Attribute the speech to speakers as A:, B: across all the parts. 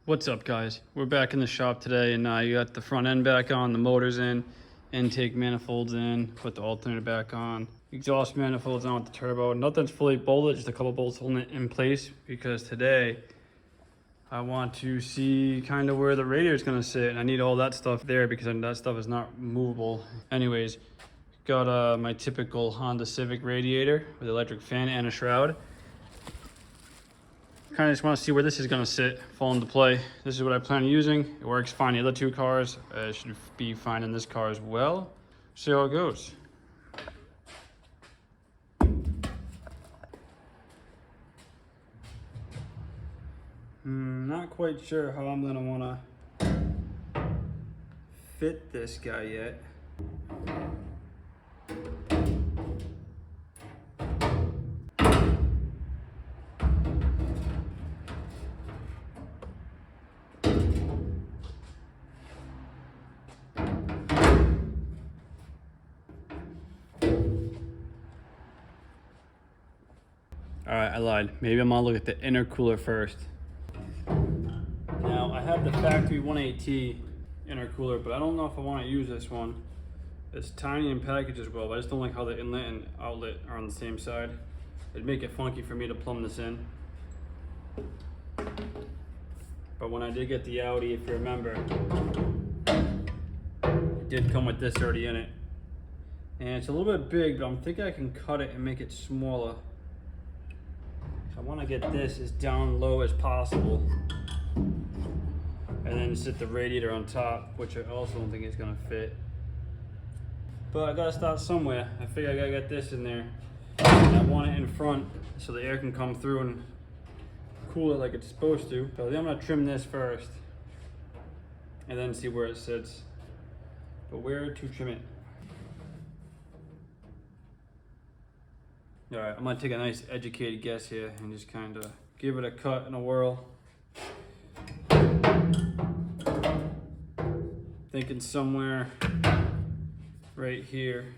A: What's up, guys? We're back in the shop today, and you got the front end back on, the motors in, intake manifolds in, put the alternator back on, exhaust manifolds on with the turbo. Nothing's fully bolted, just a couple bolts holding it in place, because today I want to see kind of where the radiator is going to sit, and I need all that stuff there because that stuff is not movable. Anyways, got my typical Honda Civic radiator with electric fan and a shroud. Kind of just want to see where this is going to sit, fall into play. This is what I plan on using. It works fine in the other two cars. It should be fine in this car as well. See how it goes. Not quite sure how I'm going to want to fit this guy yet. All right, I lied. Maybe I'm gonna look at the intercooler first. Now, I have the factory 180 intercooler, but I don't know if I want to use this one. It's tiny in package as well, but I just don't like how the inlet and outlet are on the same side. It'd make it funky for me to plumb this in. But when I did get the Audi, if you remember, it did come with this already in it. And it's a little bit big, but I'm thinking I can cut it and make it smaller. I want to get this as down low as possible, and then sit the radiator on top, which I also don't think is going to fit. But I got to start somewhere. I figure I got to get this in there, and I want it in front so the air can come through and cool it like it's supposed to. So I think I'm going to trim this first and then see where it sits. But where to trim it? All right, I'm gonna take a nice educated guess here and just kind of give it a cut and a whirl. Thinking somewhere right here,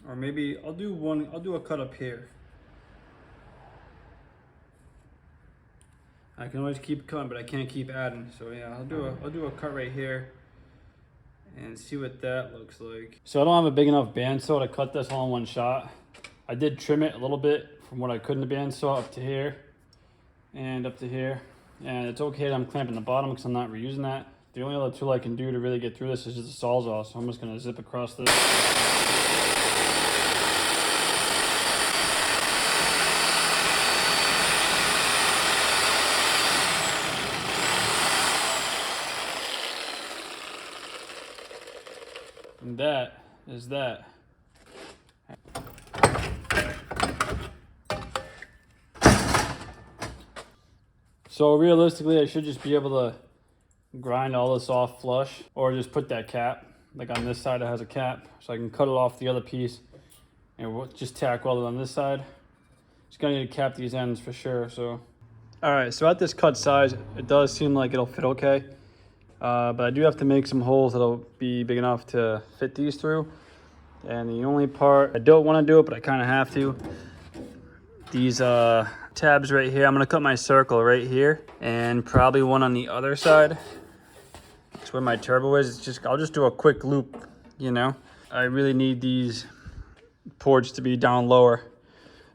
A: or maybe I'll do a cut up here. I can always keep cutting, but I can't keep adding. So yeah, I'll do a cut right here and see what that looks like. So I don't have a big enough bandsaw to cut this all in one shot. I did trim it a little bit from what I could in the bandsaw up to here and up to here. And it's okay that I'm clamping the bottom because I'm not reusing that. The only other tool I can do to really get through this is just a Sawzall. So I'm just gonna zip across this. And that is that. So realistically, I should just be able to grind all this off flush, or just put that cap, like on this side it has a cap, so I can cut it off the other piece and we'll just tack weld it on this side. Just gonna need to cap these ends for sure. So, all right, so at this cut size, it does seem like it'll fit okay, but I do have to make some holes that'll be big enough to fit these through. And the only part, I don't want to do it, but I kind of have to, these tabs right here, I'm gonna cut my circle right here and probably one on the other side. It's where my turbo is. It's just, I'll just do a quick loop, you know. I really need these ports to be down lower,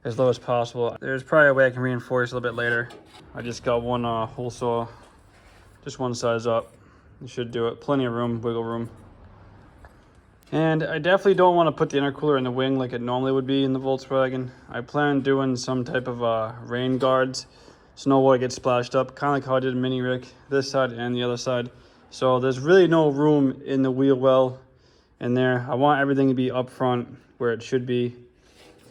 A: as low as possible. There's probably a way I can reinforce a little bit later. I just got one hole saw, just one size up. It should do it. Plenty of room, wiggle room. And I definitely don't want to put the intercooler in the wing like it normally would be in the Volkswagen. I plan on doing some type of rain guards, so no water gets splashed up, kind of like how I did in Mini Rick, this side and the other side. So there's really no room in the wheel well in there. I want everything to be up front where it should be,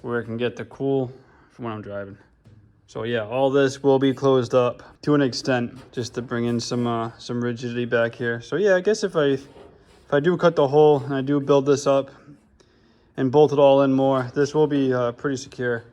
A: where it can get the cool from when I'm driving. So yeah, all this will be closed up to an extent, just to bring in some rigidity back here. So yeah, I guess if I do cut the hole and I do build this up and bolt it all in more, this will be pretty secure.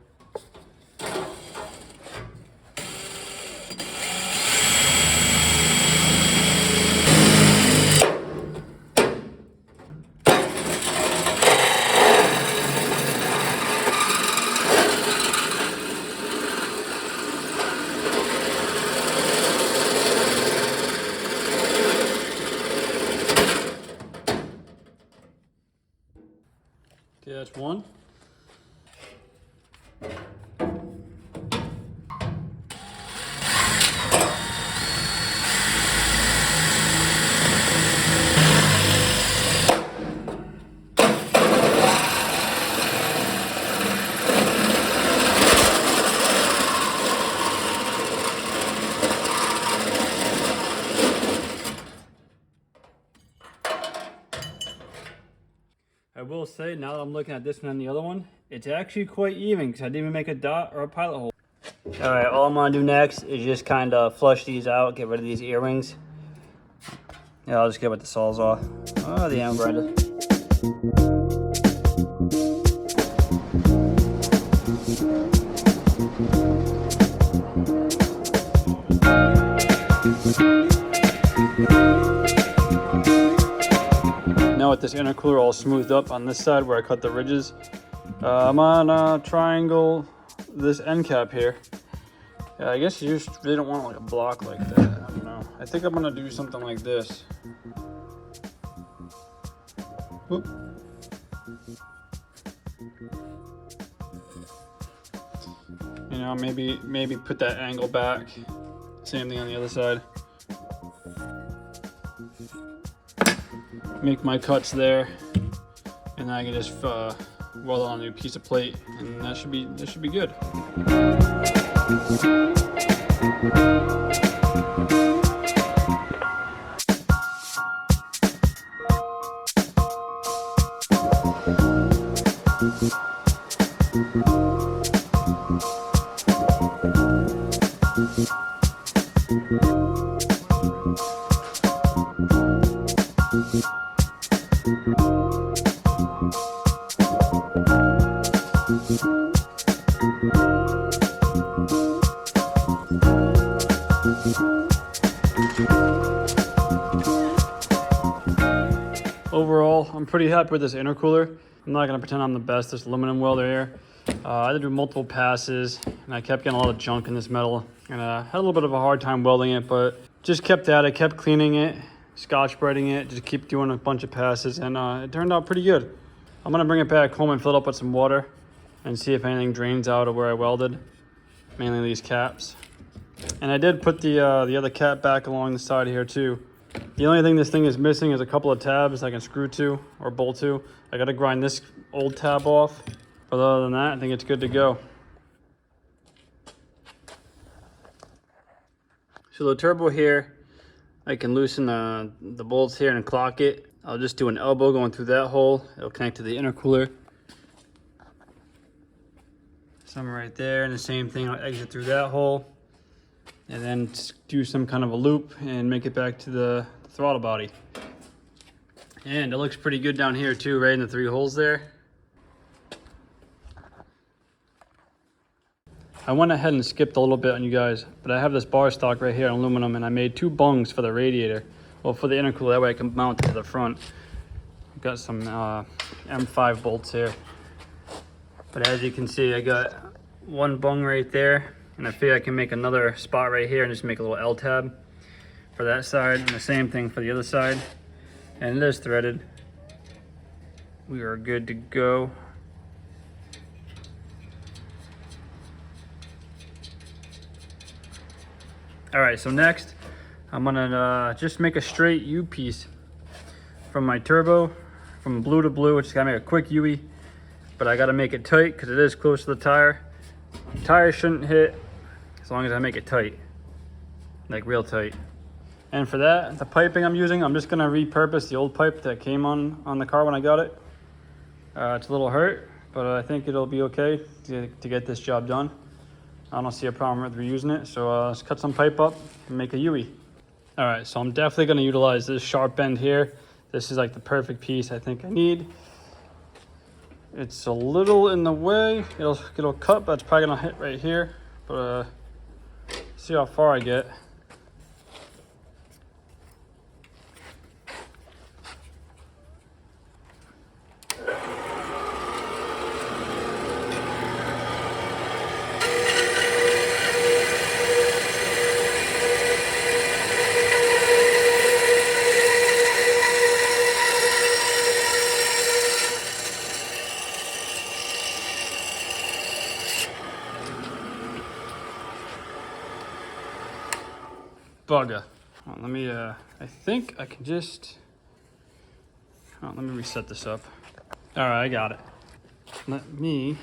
A: say, now that I'm looking at this one and the other one, it's actually quite even because I didn't even make a dot or a pilot hole. All right, all I'm gonna do next is just kind of flush these out, get rid of these earrings. Yeah, I'll just get with the sawzall. Oh, the angle grinder. Now with this intercooler all smoothed up on this side where I cut the ridges, I'm gonna triangle this end cap here. Yeah, I guess you just really don't want like a block like that. I don't know. I think I'm gonna do something like this. Whoop. You know, maybe put that angle back. Same thing on the other side. Make my cuts there, and then I can just weld on a new piece of plate, and that should be good. Overall, I'm pretty happy with this intercooler. I'm not gonna pretend I'm the best this aluminum welder here. I had to do multiple passes, and I kept getting a lot of junk in this metal, and had a little bit of a hard time welding it, but just kept at it, kept cleaning it, scotch brightening it, just keep doing a bunch of passes, and it turned out pretty good. I'm gonna bring it back home and fill it up with some water and see if anything drains out of where I welded, mainly these caps. And I did put the other cap back along the side here too. The only thing this thing is missing is a couple of tabs I can screw to or bolt to. I gotta grind this old tab off. But other than that, I think it's good to go. So the turbo here, I can loosen the bolts here and clock it. I'll just do an elbow going through that hole. It'll connect to the intercooler. Some right there, and the same thing, I'll exit through that hole. And then do some kind of a loop and make it back to the throttle body. And it looks pretty good down here too, right in the 3 holes there. I went ahead and skipped a little bit on you guys, but I have this bar stock right here in aluminum, and I made 2 bungs for the radiator. Well, for the intercooler, that way I can mount it to the front. I've got some M5 bolts here. But as you can see, I got 1 bung right there. And I figure I can make another spot right here and just make a little L tab for that side, and the same thing for the other side. And it is threaded. We are good to go. All right, so next I'm gonna just make a straight U piece from my turbo, from blue to blue. It's gotta make a quick U-ey, but I gotta make it tight because it is close to the tire. Tire shouldn't hit as long as I make it tight, like real tight. And for that, the piping I'm using, I'm just gonna repurpose the old pipe that came on the car when I got it. It's a little hurt, but I think it'll be okay to get this job done. I don't see a problem with reusing it, so let's cut some pipe up and make a U-ey. All right, so I'm definitely gonna utilize this sharp end here. This is like the perfect piece I think I need. It's a little in the way. It'll cut, but it's probably gonna hit right here. But see how far I get. Bugger. Well, let me, I think I can just, let me reset this up. All right, I got it. Let me,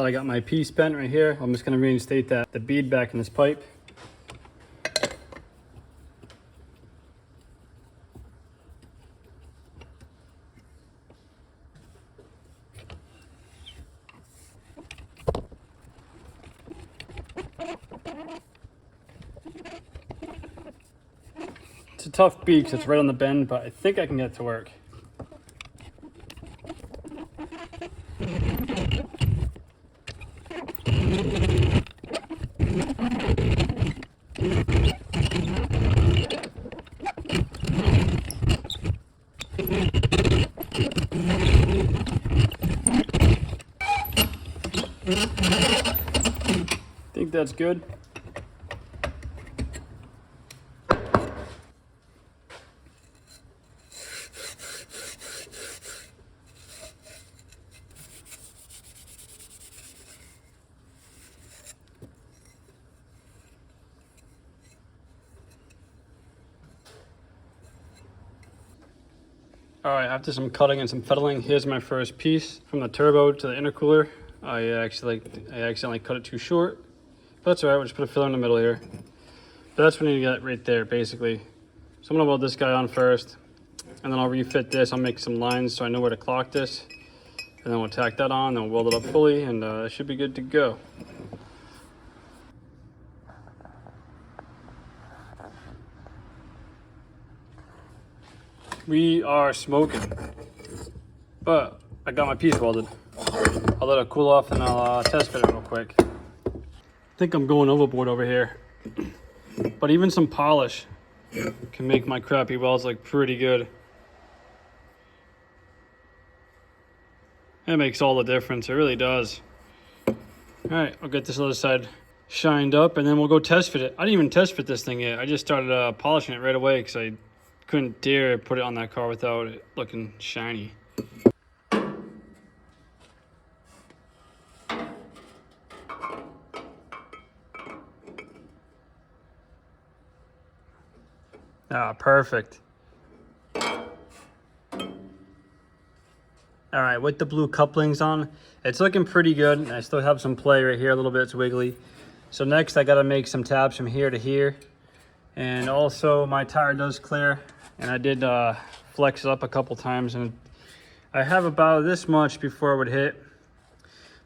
A: that I got my piece bent right here, I'm just gonna reinstate the bead back in this pipe. It's a tough bead because it's right on the bend, but I think I can get it to work. Think that's good. All right, after some cutting and some fiddling, here's my first piece from the turbo to the intercooler. I accidentally cut it too short, but that's all right. We'll just put a filler in the middle here. But that's what I need to get right there, basically. So I'm gonna weld this guy on first, and then I'll refit this. I'll make some lines so I know where to clock this, and then we'll tack that on, then we'll weld it up fully, and it should be good to go. We are smoking, but I got my piece welded. I'll let it cool off and I'll test fit it real quick. I think I'm going overboard over here, but even some polish can make my crappy welds look pretty good. It makes all the difference, it really does. All right, I'll get this other side shined up and then we'll go test fit it. I didn't even test fit this thing yet. I just started polishing it right away because I couldn't dare put it on that car without it looking shiny. Ah, perfect. All right, with the blue couplings on, it's looking pretty good. I still have some play right here, a little bit, it's wiggly. So next I gotta make some tabs from here to here. And also my tire does clear, and I did flex it up a couple times, and I have about this much before it would hit.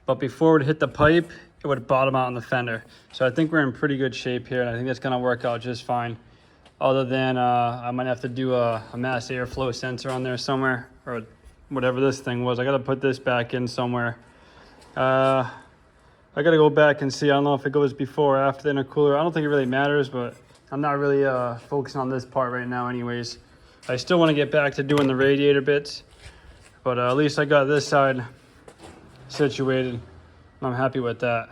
A: But before it would hit the pipe, it would bottom out on the fender. So I think we're in pretty good shape here, and I think that's gonna work out just fine. Other than I might have to do a mass airflow sensor on there somewhere, or whatever this thing was. I gotta put this back in somewhere. I gotta go back and see. I don't know if it goes before or after the intercooler. I don't think it really matters, but I'm not really focusing on this part right now anyways. I still want to get back to doing the radiator bits, but at least I got this side situated. I'm happy with that.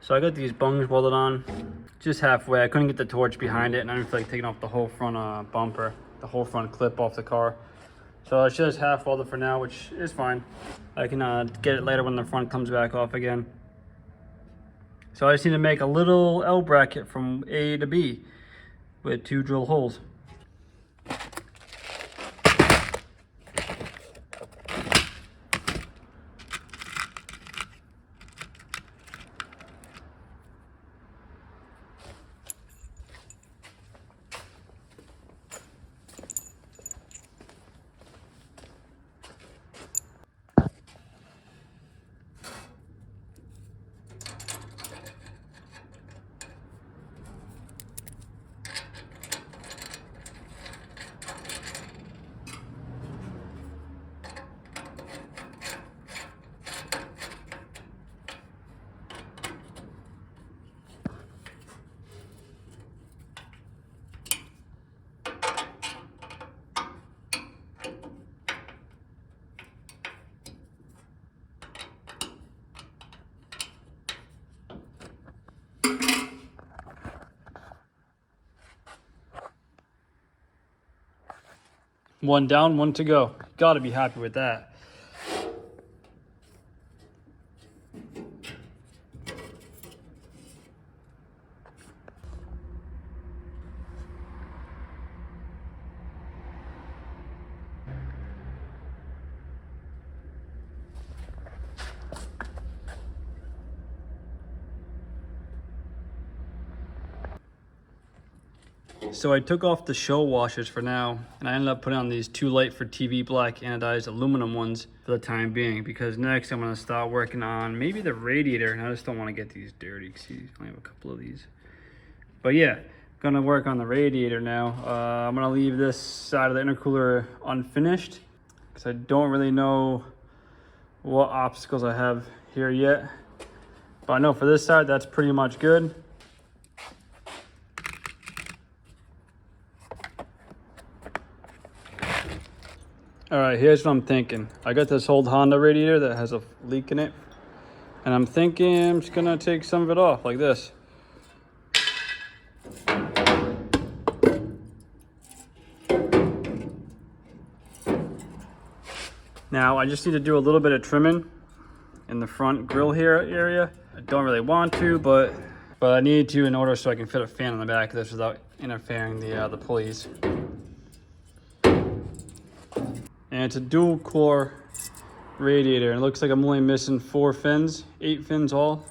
A: So I got these bungs welded on just halfway. I couldn't get the torch behind it, and I didn't feel like taking off the whole front bumper, the whole front clip off the car. So it's just half welded for now, which is fine. I can get it later when the front comes back off again. So I just need to make a little L bracket from A to B with 2 drill holes. One down, one to go. Gotta be happy with that. So I took off the show washers for now, and I ended up putting on these 2 light for TV black anodized aluminum ones for the time being, because next I'm gonna start working on maybe the radiator, and I just don't wanna get these dirty. See, I have a couple of these. But yeah, gonna work on the radiator now. I'm gonna leave this side of the intercooler unfinished, because I don't really know what obstacles I have here yet. But I know for this side, that's pretty much good. All right, here's what I'm thinking. I got this old Honda radiator that has a leak in it, and I'm thinking I'm just gonna take some of it off like this. Now I just need to do a little bit of trimming in the front grill here area. I don't really want to, but I need to in order so I can fit a fan on the back of this without interfering the pulleys. And it's a dual core radiator. It looks like I'm only missing 4 fins, 8 fins all.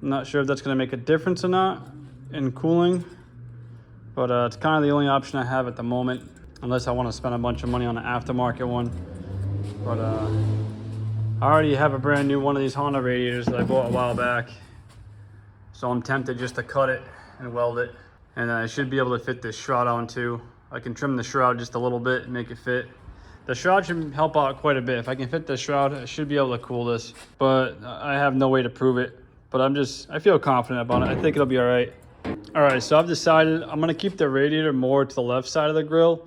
A: I'm not sure if that's gonna make a difference or not in cooling, but it's kind of the only option I have at the moment, unless I want to spend a bunch of money on an aftermarket one. But I already have a brand new one of these Honda radiators that I bought a while back, so I'm tempted just to cut it and weld it, and I should be able to fit this shroud on too. I can trim the shroud just a little bit and make it fit. The shroud should help out quite a bit. If I can fit the shroud, I should be able to cool this, but I have no way to prove it. But I feel confident about it. I think it'll be all right. All right, so I've decided I'm gonna keep the radiator more to the left side of the grill.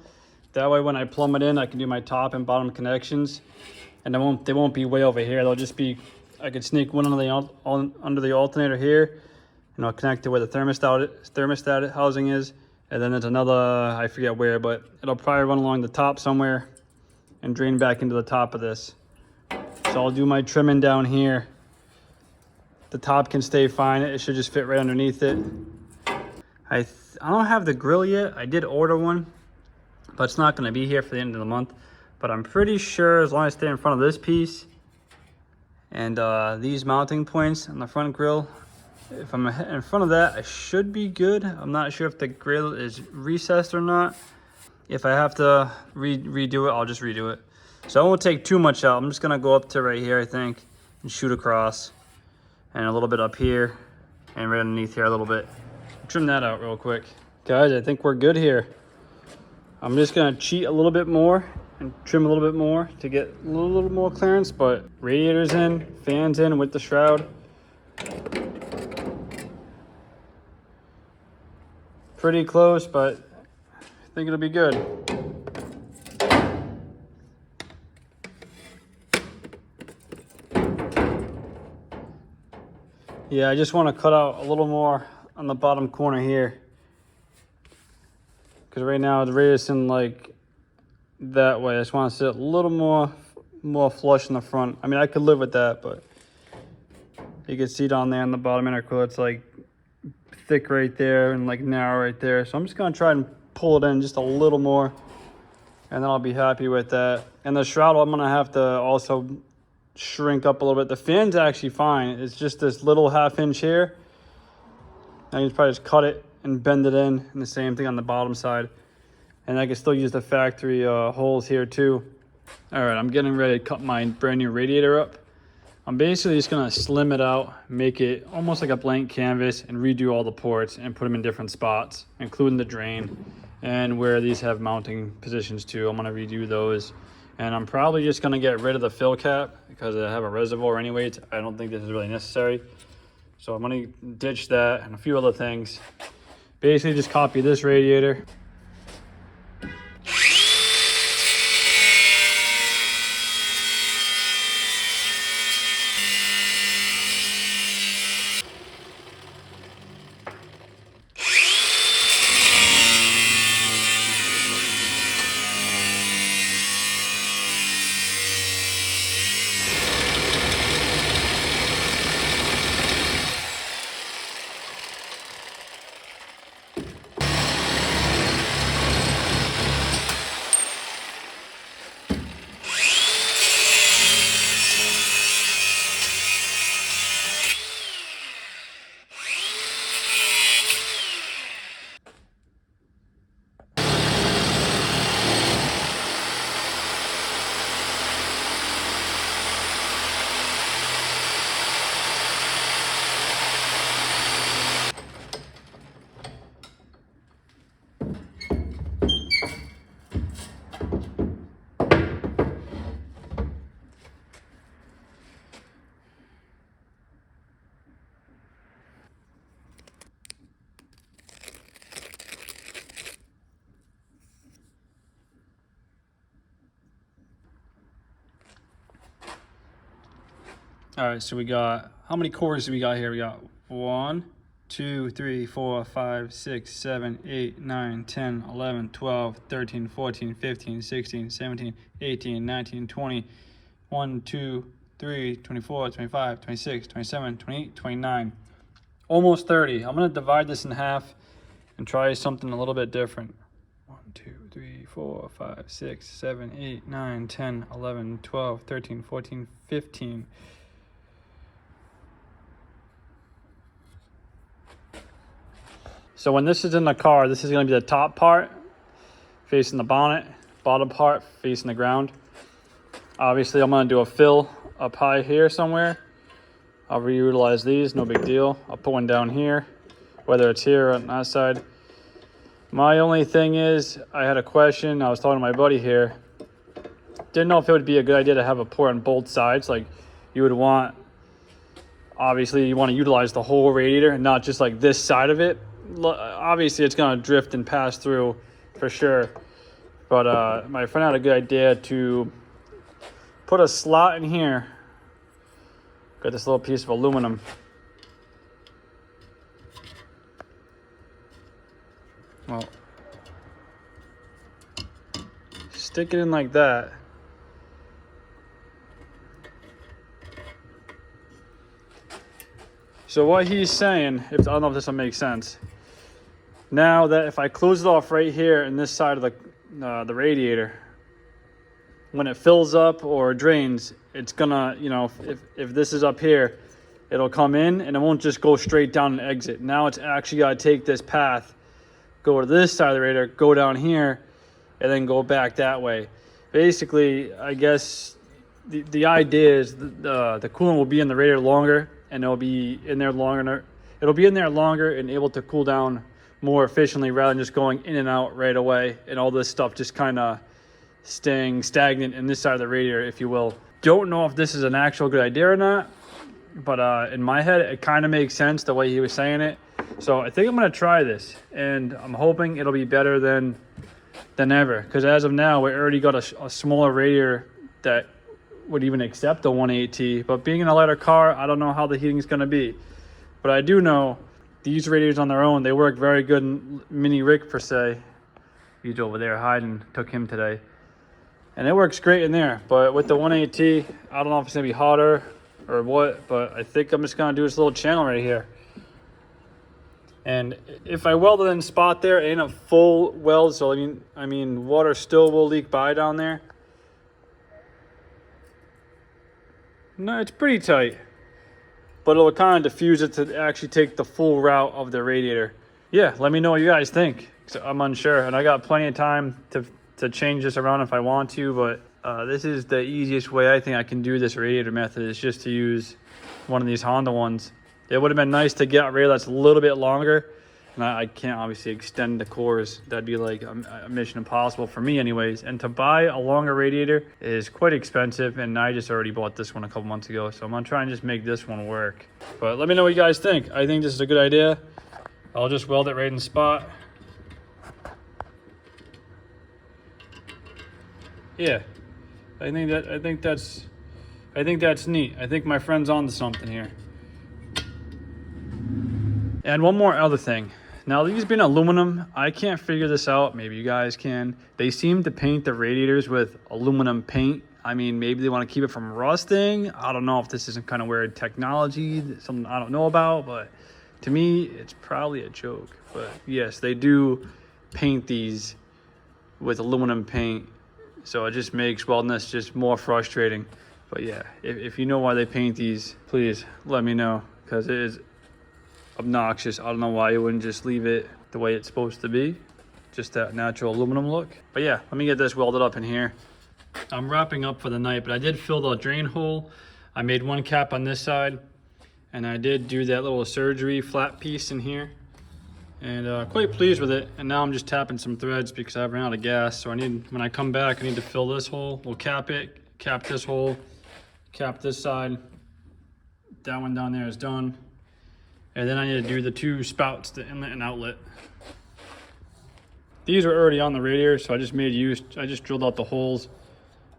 A: That way when I plumb it in, I can do my top and bottom connections, and they won't be way over here. They'll just be, I could sneak one under the alternator here, and I'll connect it where the thermostat housing is. And then there's another, I forget where, but it'll probably run along the top somewhere and drain back into the top of this. So I'll do my trimming down here. The top can stay fine. It should just fit right underneath it. I don't have the grill yet. I did order one, but it's not gonna be here for the end of the month. But I'm pretty sure as long as I stay in front of this piece and these mounting points on the front grill, if I'm in front of that, I should be good. I'm not sure if the grill is recessed or not. If I have to redo it, I'll just redo it. So I won't take too much out. I'm just gonna go up to right here, I think, and shoot across. And a little bit up here, and right underneath here a little bit. Trim that out real quick. Guys, I think we're good here. I'm just gonna cheat a little bit more and trim a little bit more to get a little more clearance, but radiators in, fans in with the shroud. Pretty close, but I think it'll be good. Yeah, I just want to cut out a little more on the bottom corner here, because right now the radius in like that way. I just want to sit a little more flush in the front. I mean, I could live with that, but you can see down there on the bottom intercooler, it's like thick right there and like narrow right there. So I'm just gonna try and pull it in just a little more, and then I'll be happy with that. And the shroud, I'm gonna have to also shrink up a little bit. The fan's actually fine. It's just this little 1/2 inch here. I can probably just cut it and bend it in, and the same thing on the bottom side. And I can still use the factory holes here too. All right, I'm getting ready to cut my brand new radiator up. I'm basically just gonna slim it out, make it almost like a blank canvas, and redo all the ports and put them in different spots, including the drain and where these have mounting positions too. I'm gonna redo those. And I'm probably just gonna get rid of the fill cap because I have a reservoir anyway. I don't think this is really necessary. So I'm gonna ditch that and a few other things. Basically just copy this radiator. All right, so we got, how many cores do we got here? We got 1, 2, 3, 4, 5, 6, 7, 8, 9, 10, 11, 12, 13, 14, 15, 16, 17, 18, 19, 20, 1, 2, 3, 24, 25, 26, 27, 28, 29. Almost 30. I'm going to divide this in half and try something a little bit different. 1, 2, 3, 4, 5, 6, 7, 8, 9, 10, 11, 12, 13, 14, 15. So when this is in the car, this is going to be the top part facing the bonnet, bottom part facing the ground. Obviously, I'm going to do a fill up high here somewhere. I'll reutilize these, no big deal. I'll put one down here, whether it's here or on that side. My only thing is, I had a question. I was talking to my buddy here. Didn't know if it would be a good idea to have a port on both sides. Like, you would want, obviously, you want to utilize the whole radiator and not just like this side of it. Obviously, it's going to drift and pass through for sure. But my friend had a good idea to put a slot in here. Got this little piece of aluminum. Well, stick it in like that. So what he's saying, I don't know if this will make sense. Now that if I close it off right here in this side of the radiator, when it fills up or drains, it's gonna, you know, if this is up here, it'll come in and it won't just go straight down and exit. Now it's actually gotta take this path, go to this side of the radiator, go down here, and then go back that way. Basically, I guess the idea is the coolant will be in the radiator longer, and it'll be in there longer. It'll be in there longer and able to cool down more efficiently rather than just going in and out right away, and all this stuff just kind of staying stagnant in this side of the radiator, if you will. Don't know if this is an actual good idea or not, but in my head, it kind of makes sense the way he was saying it. So I think I'm going to try this, and I'm hoping it'll be better than ever, because as of now, we already got a smaller radiator that would even accept the 1.8T, but being in a lighter car, I don't know how the heating is going to be. But I do know these radiators on their own, they work very good in Mini Rick per se. He's over there hiding, took him today. And it works great in there, but with the 1.8T, I don't know if it's going to be hotter or what, but I think I'm just going to do this little channel right here. And if I weld it in spot there, it ain't a full weld, so I mean, water still will leak by down there. No, it's pretty tight, but it'll kind of diffuse it to actually take the full route of the radiator. Yeah, let me know what you guys think. So I'm unsure, and I got plenty of time to change this around if I want to, but this is the easiest way I think I can do this radiator method, is just to use one of these Honda ones. It would have been nice to get a radiator that's a little bit longer, and I can't obviously extend the cores. That'd be like a mission impossible for me anyways. And to buy a longer radiator is quite expensive, and I just already bought this one a couple months ago, so I'm gonna try and just make this one work. But let me know what you guys think. I think this is a good idea. I'll just weld it right in the spot. Yeah, I think that's neat. I think my friend's on to something here. And one more other thing. Now, these being aluminum, I can't figure this out. Maybe you guys can. They seem to paint the radiators with aluminum paint. I mean, maybe they want to keep it from rusting. I don't know if this is some kind of weird technology, something I don't know about, but to me, it's probably a joke. But yes, they do paint these with aluminum paint. So it just makes weldness just more frustrating. But yeah, if you know why they paint these, please let me know, because it is obnoxious. I don't know why you wouldn't just leave it the way it's supposed to be, just that natural aluminum look. But yeah, let me get this welded up in here. I'm wrapping up for the night, but I did fill the drain hole. I made one cap on this side, and I did do that little surgery flat piece in here, and quite pleased with it. And now I'm just tapping some threads because I've ran out of gas, so when I come back, I need to fill this hole. We'll cap it, cap this hole, cap this side. That one down there is done. And then I need to do the two spouts, the inlet and outlet. These are already on the radiator, so I just drilled out the holes,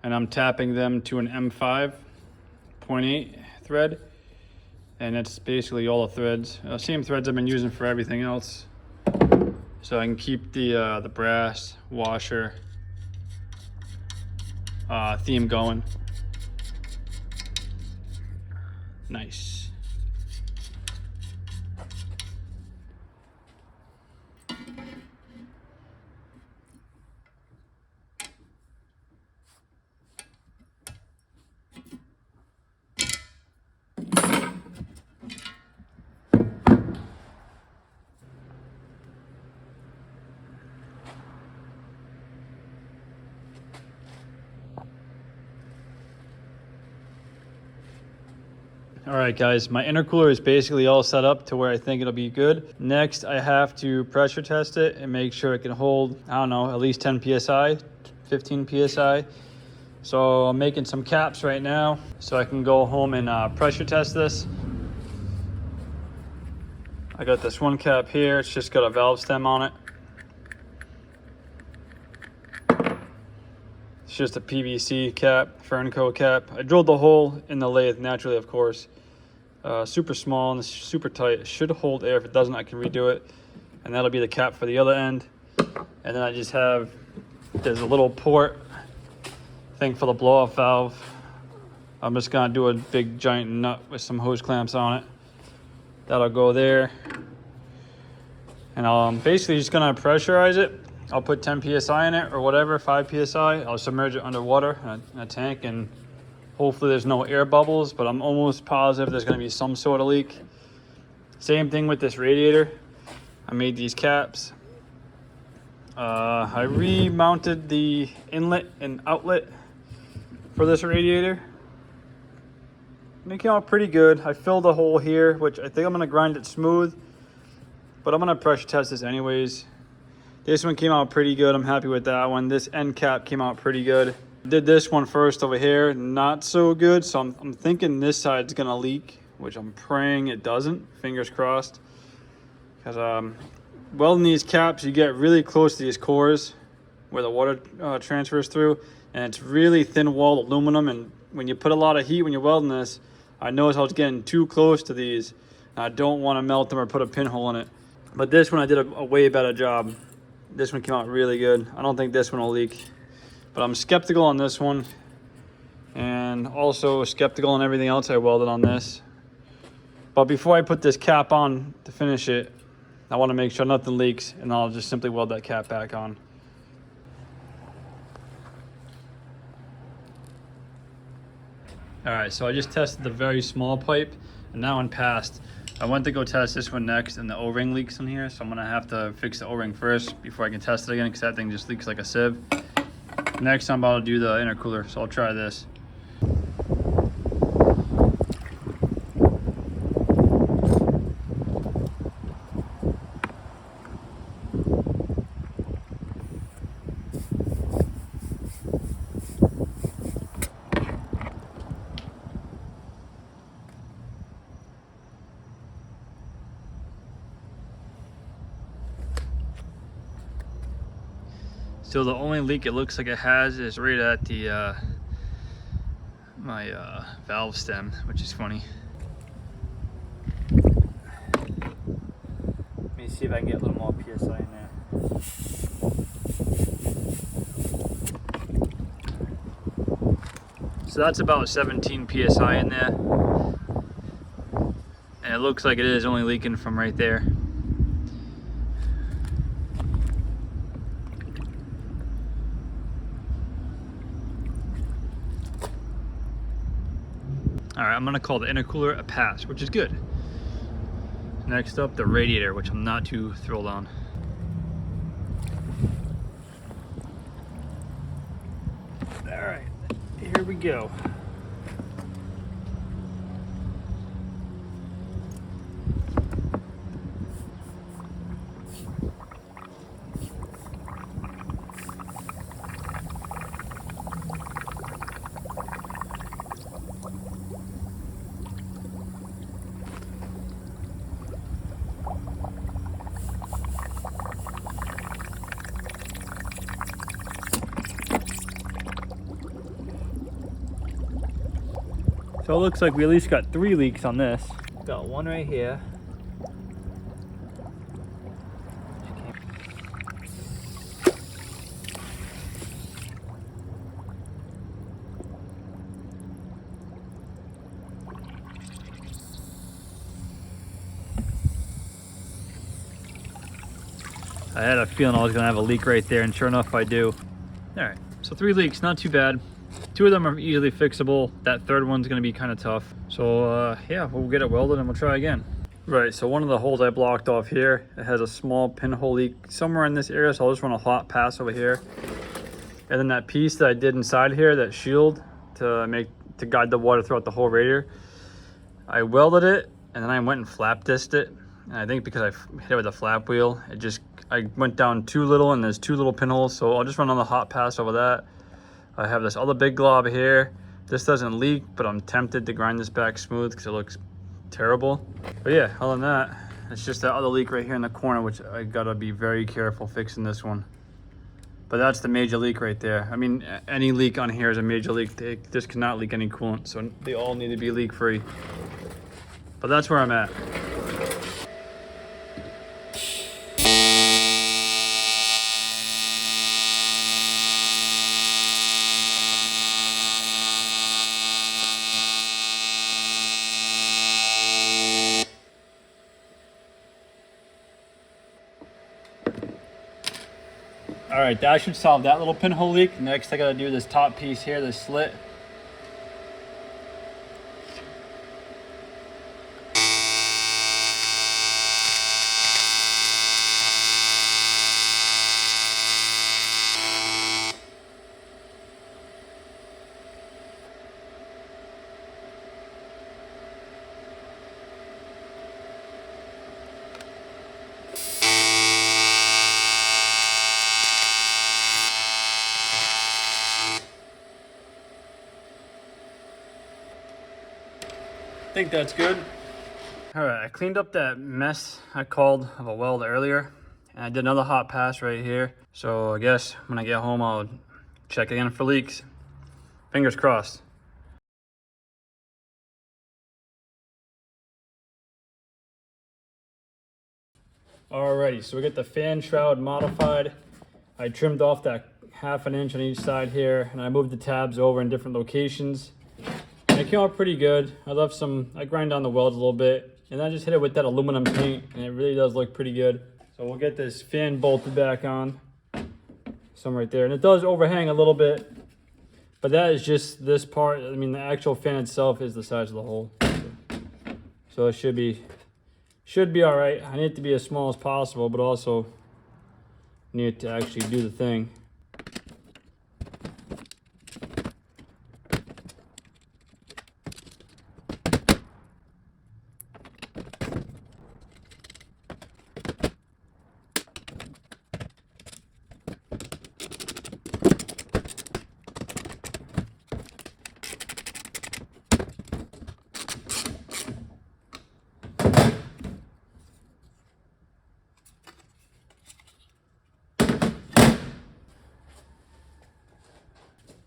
A: and I'm tapping them to an M5.8 thread, and it's basically all the threads. Same threads I've been using for everything else. So I can keep the brass washer theme going. Nice. All right, guys, my intercooler is basically all set up to where I think it'll be good. Next, I have to pressure test it and make sure it can hold, I don't know, at least 10 PSI, 15 PSI. So I'm making some caps right now so I can go home and pressure test this. I got this one cap here. It's just got a valve stem on it. It's just a PVC cap, Fernco cap. I drilled the hole in the lathe naturally, of course. Super small and super tight. It should hold air. If it doesn't, I can redo it. And that'll be the cap for the other end. And then I just have, there's a little port thing for the blow-off valve. I'm just gonna do a big giant nut with some hose clamps on it. That'll go there. And I'm basically just gonna pressurize it. I'll put 10 PSI in it or whatever, 5 PSI. I'll submerge it underwater in a tank, and hopefully there's no air bubbles, but I'm almost positive there's gonna be some sort of leak. Same thing with this radiator. I made these caps. I remounted the inlet and outlet for this radiator. And it came out pretty good. I filled a hole here, which I think I'm gonna grind it smooth, but I'm gonna pressure test this anyways. This one came out pretty good. I'm happy with that one. This end cap came out pretty good. Did this one first over here, not so good. So I'm thinking this side's gonna leak, which I'm praying it doesn't, fingers crossed. Because welding these caps, you get really close to these cores where the water transfers through, and it's really thin walled aluminum. And when you put a lot of heat when you're welding this, I noticed I was getting too close to these. I don't want to melt them or put a pinhole in it. But this one I did a way better job. This one came out really good. I don't think this one will leak. But I'm skeptical on this one, and also skeptical on everything else I welded on this. But before I put this cap on to finish it, I want to make sure nothing leaks, and I'll just simply weld that cap back on. All right, so I just tested the very small pipe, and that one passed. I went to go test this one next, and the O-ring leaks in here, so I'm gonna have to fix the O-ring first before I can test it again, because that thing just leaks like a sieve. Next, I'm about to do the intercooler, so I'll try this. So the only leak it looks like it has is right at the my valve stem, which is funny. Let me see if I can get a little more PSI in there. So that's about 17 PSI in there. And it looks like it is only leaking from right there. All right, I'm gonna call the intercooler a pass, which is good. Next up, the radiator, which I'm not too thrilled on. All right, here we go. So it looks like we at least got 3 leaks on this.
B: Got one right here.
A: I had a feeling I was gonna have a leak right there, and sure enough I do. All right, so 3 leaks, not too bad. 2 of them are easily fixable. That third one's gonna be kind of tough. So yeah, we'll get it welded and we'll try again. Right, so one of the holes I blocked off here, it has a small pinhole leak somewhere in this area, so I'll just run a hot pass over here. And then that piece that I did inside here, that shield to guide the water throughout the whole radiator, I welded it and then I went and flap disced it. And I think because I hit it with a flap wheel, I went down too little, and there's 2 little pinholes, so I'll just run on the hot pass over that. I have this other big glob here. This doesn't leak, but I'm tempted to grind this back smooth because it looks terrible. But yeah, other than that, it's just that other leak right here in the corner, which I gotta be very careful fixing this one. But that's the major leak right there. I mean, any leak on here is a major leak. This cannot leak any coolant, so they all need to be leak free. But that's where I'm at. All right, that should solve that little pinhole leak. Next, I gotta do this top piece here, this slit. I think that's good. All right, I cleaned up that mess I called of a weld earlier, and I did another hot pass right here. So I guess when I get home, I'll check again for leaks. Fingers crossed. Alrighty, so we get the fan shroud modified. I trimmed off that 1/2 inch on each side here, and I moved the tabs over in different locations. And it came out pretty good. I grind down the welds a little bit, and I just hit it with that aluminum paint, and it really does look pretty good. So we'll get this fan bolted back on. Some right there, and it does overhang a little bit, but that is just this part. I mean, the actual fan itself is the size of the hole. So it should be all right. I need it to be as small as possible, but also need it to actually do the thing.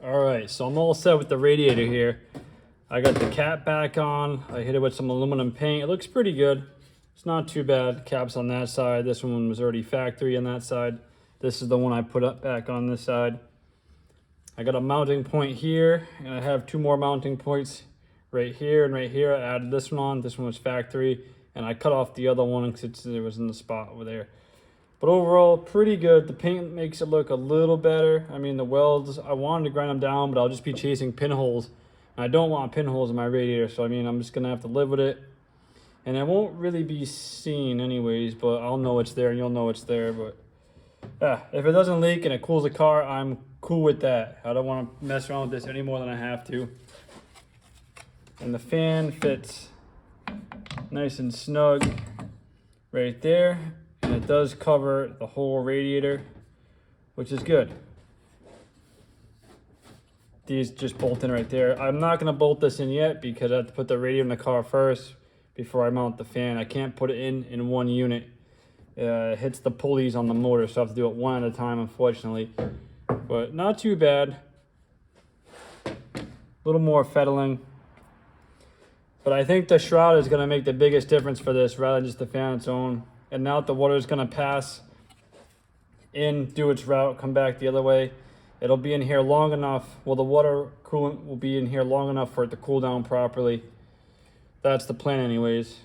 A: All right, so I'm all set with the radiator here. I got the cap back on. I hit it with some aluminum paint. It looks pretty good. It's not too bad. Cap's on that side. This one was already factory on that side. This is the one I put up back on this side. I got a mounting point here, and I have 2 more mounting points right here and right here. I added this one on. This one was factory, and I cut off the other one because it was in the spot over there. But overall, pretty good. The paint makes it look a little better. I mean, the welds, I wanted to grind them down, but I'll just be chasing pinholes. And I don't want pinholes in my radiator, so I mean, I'm just gonna have to live with it. And it won't really be seen anyways, but I'll know it's there and you'll know it's there. But yeah, if it doesn't leak and it cools the car, I'm cool with that. I don't want to mess around with this any more than I have to. And the fan fits nice and snug right there. And it does cover the whole radiator, which is good. These just bolt in right there. I'm not gonna bolt this in yet because I have to put the radiator in the car first before I mount the fan. I can't put it in one unit. It hits the pulleys on the motor, so I have to do it one at a time, unfortunately. But not too bad. A little more fettling. But I think the shroud is going to make the biggest difference for this rather than just the fan on its own. And now that the water is going to pass in, do its route, come back the other way, it'll be in here long enough. Well, the water coolant will be in here long enough for it to cool down properly. That's the plan anyways.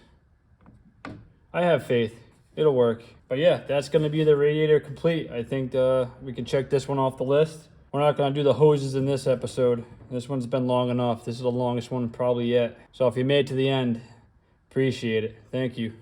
A: I have faith. It'll work. But yeah, that's going to be the radiator complete. I think we can check this one off the list. We're not going to do the hoses in this episode. This one's been long enough. This is the longest one probably yet. So if you made it to the end, appreciate it. Thank you.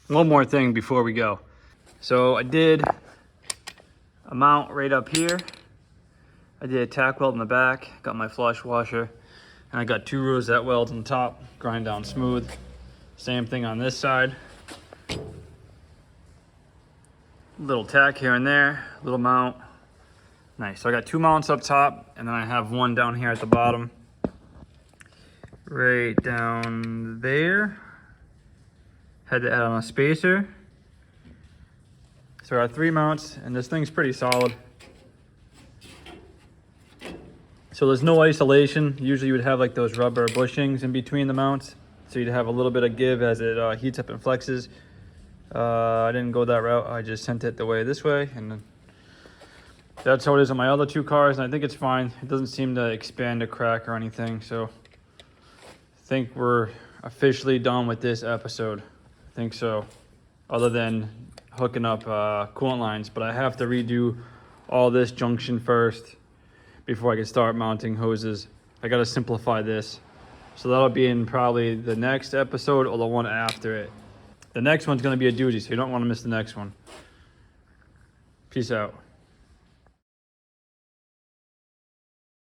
A: One more thing before we go. So I did a mount right up here. I did a tack weld in the back, got my flush washer, and I got 2 rosette welds on the top, grind down smooth. Same thing on this side. Little tack here and there, little mount. Nice, so I got 2 mounts up top, and then I have one down here at the bottom. Right down there. Had to add on a spacer. So I got 3 mounts, and this thing's pretty solid. So there's no isolation. Usually you would have like those rubber bushings in between the mounts. So you'd have a little bit of give as it heats up and flexes. I didn't go that route. I just sent it the way this way. And then that's how it is on my other 2 cars. And I think it's fine. It doesn't seem to expand or crack or anything. So I think we're officially done with this episode. I think so. Other than hooking up coolant lines. But I have to redo all this junction first before I can start mounting hoses. I gotta simplify this. So that'll be in probably the next episode or the one after it. The next one's gonna be a doozy, so you don't wanna miss the next one. Peace out.